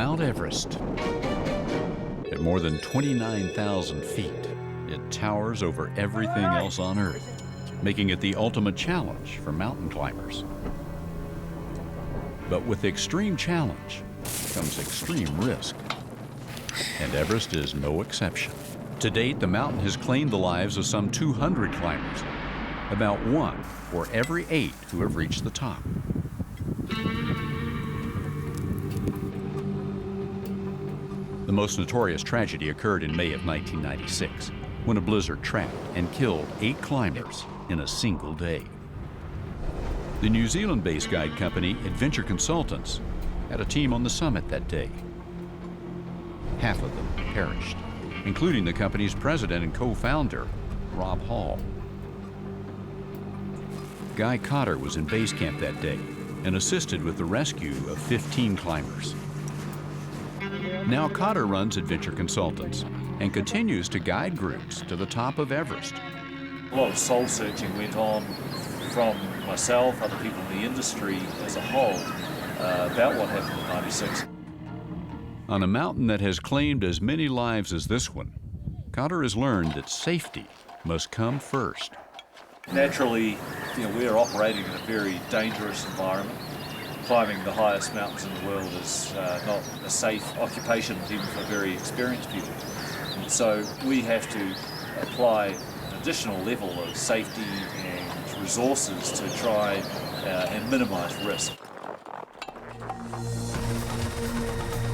Mount Everest. At more than 29,000 feet, it towers over everything else on Earth, making it the ultimate challenge for mountain climbers. But with extreme challenge comes extreme risk, and Everest is no exception. To date, the mountain has claimed the lives of some 200 climbers, about 1 for every 8 who have reached the top. The most notorious tragedy occurred in May of 1996, when a blizzard trapped and killed 8 climbers in a single day. The New Zealand-based guide company Adventure Consultants had a team on the summit that day. Half of them perished, including the company's president and co-founder, Rob Hall. Guy Cotter was in base camp that day and assisted with the rescue of 15 climbers. Now Cotter runs Adventure Consultants and continues to guide groups to the top of Everest. A lot of soul searching went on from myself, other people in the industry as a whole, about what happened in '96. On a mountain that has claimed as many lives as this one, Cotter has learned that safety must come first. Naturally, we're operating in a very dangerous environment. Climbing the highest mountains in the world is not a safe occupation even for very experienced people. And so we have to apply an additional level of safety and resources to try and minimize risk.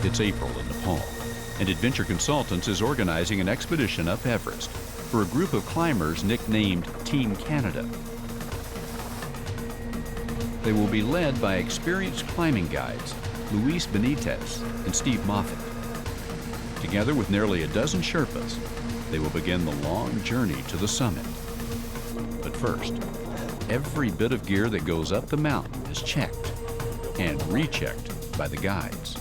It's April in Nepal, and Adventure Consultants is organizing an expedition up Everest for a group of climbers nicknamed Team Canada. They will be led by experienced climbing guides, Luis Benitez and Steve Moffat. Together with nearly a dozen Sherpas, they will begin the long journey to the summit. But first, every bit of gear that goes up the mountain is checked and rechecked by the guides.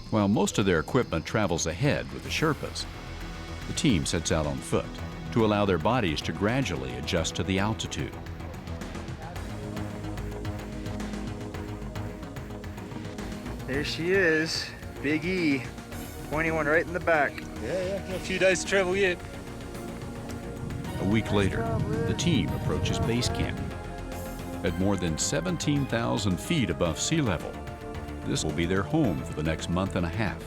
While most of their equipment travels ahead with the Sherpas, the team sets out on foot to allow their bodies to gradually adjust to the altitude. There she is, Big E, pointing one right in the back. Yeah, a few days to travel yet. A week later, the team approaches base camp. At more than 17,000 feet above sea level, this will be their home for the next month and a half.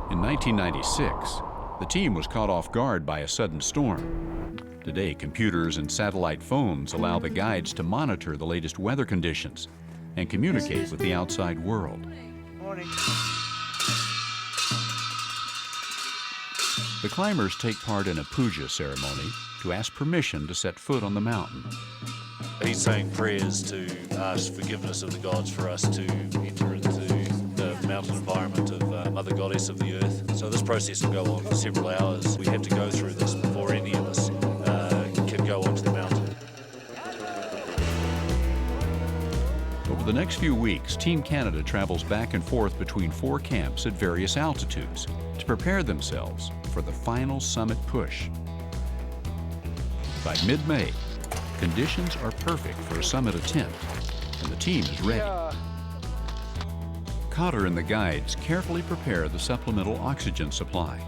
In 1996, the team was caught off guard by a sudden storm. Today, computers and satellite phones allow the guides to monitor the latest weather conditions and communicate with the outside world. Morning. The climbers take part in a puja ceremony to ask permission to set foot on the mountain. He's saying prayers to ask forgiveness of the gods for us to enter into the mountain environment of Mother Goddess of the Earth. So this process will go on for several hours. We have to go through this before any of us can go onto the mountain. Over the next few weeks, Team Canada travels back and forth between 4 camps at various altitudes to prepare themselves for the final summit push. By mid-May, conditions are perfect for a summit attempt, and the team is ready. Cotter and the guides carefully prepare the supplemental oxygen supply.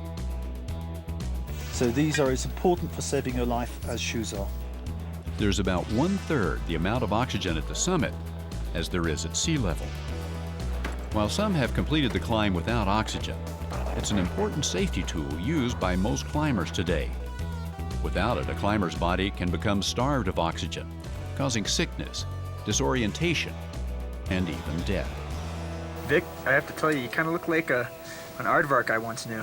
So these are as important for saving your life as shoes are. There's about 1/3 the amount of oxygen at the summit as there is at sea level. While some have completed the climb without oxygen, it's an important safety tool used by most climbers today. Without it, a climber's body can become starved of oxygen, causing sickness, disorientation, and even death. Vic, I have to tell you, you kind of look like an aardvark I once knew.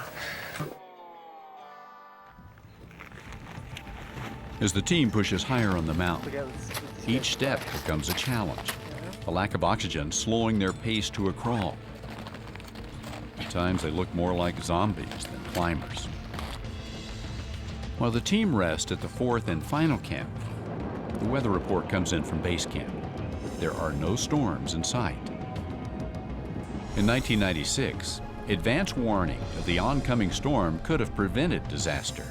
As the team pushes higher on the mountain, each step becomes a challenge, a lack of oxygen slowing their pace to a crawl. At times they look more like zombies than climbers. While the team rests at the 4th and final camp, the weather report comes in from base camp. There are no storms in sight. In 1996, advance warning of the oncoming storm could have prevented disaster.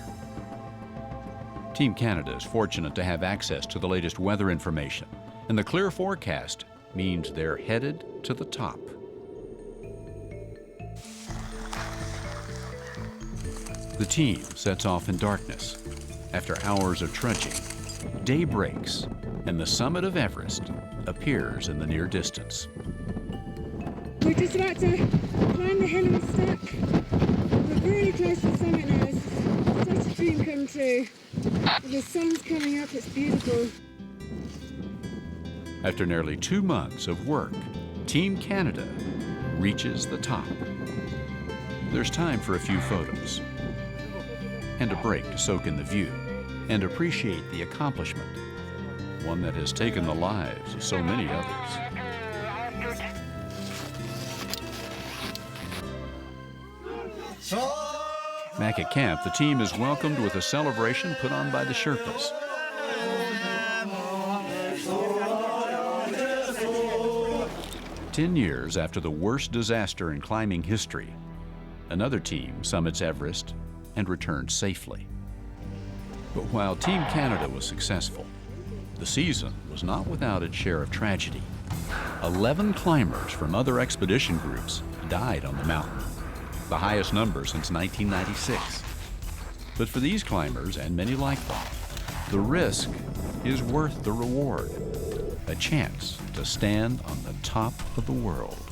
Team Canada is fortunate to have access to the latest weather information, and the clear forecast means they're headed to the top. The team sets off in darkness. After hours of trudging, day breaks, and the summit of Everest appears in the near distance. We're just about to climb the hill and stack. We're really close to the summit now. It's such a dream come true. The sun's coming up, it's beautiful. After nearly 2 months of work, Team Canada reaches the top. There's time for a few photos and a break to soak in the view and appreciate the accomplishment, one that has taken the lives of so many others. Back at camp, the team is welcomed with a celebration put on by the Sherpas. "10 years after the worst disaster in climbing history, another team summits Everest and returns safely. But while Team Canada was successful, the season was not without its share of tragedy. 11 climbers from other expedition groups died on the mountain, the highest number since 1996. But for these climbers, and many like them, the risk is worth the reward, a chance to stand on the top of the world.